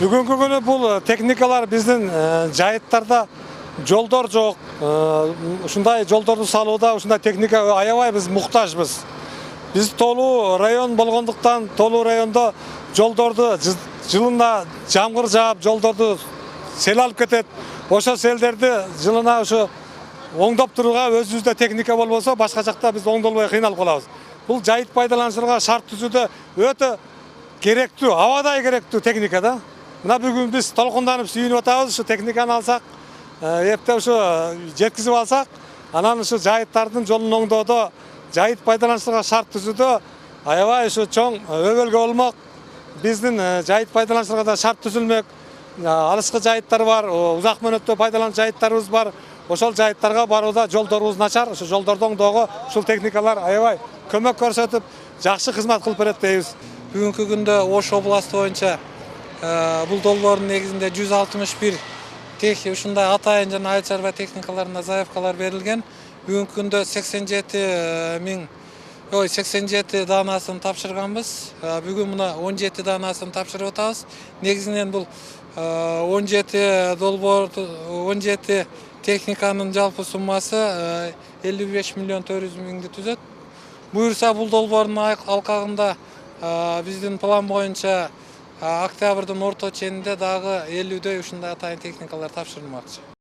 Бүгүнкү күнү бул техникалар биздин жайыттарда жолдор жок. Ушундай жолдорду салууда ушундай техника аябай биз муктажбыз. Биз толуу район болгондуктан толуу райондо жолдорду жылына жамгыр жаап жолдорду сел алып кетет. Ошо селдерди жылына ушу оңдоп турууга өзүбүздө техника болбосо башка жакта биз оңдолбой кыйналып калабыз. Бул жайыт пайдалануучуларга шарт түзүүдө өтө керектүү, абадай керектүү техника да. Мына бүгүн биз толкунданып сүйүнүп атабыз, ушу техниканы алсак, эптеп ушу жеткизип алсак, анан ушу жайыттардын жолун оңдоодо, жайыт пайдалануучуларга шарт түзүүдө аябай ушу чоң өбөлгө болмок. Биздин жайыт пайдалануучуларга да шарт түзүлмөк. Алыскы жайыттар бар, узак мөөнөттө пайдалануу жайыттарыбыз бар. Ошол жайыттарга барууда жолдорубуз начар, ошо жолдорду оңдоого ушул техникалар аябай көмөк көрсөтүп, жакшы кызмат кылып берет дейбиз. Бүгүнкү күндө Ош областы боюнча бул долбоордун негизинде 161 ушундай атайын жана айыл чарба техникаларына заявкалар берилген. Бүгүнкү күндө 87 даанасын тапшырганбыз. Бүгүн мына 17 даанасын тапшырып атабыз. Негизинен бул 17 техниканын жалпы суммасы 55 миллион 400 миңди түзөт. Буюрса бул долбоордун алкагында биздин план боюнча октябрдын орто ченинде дагы 50дөй ушундай атайын техникалар тапшырылмакчы.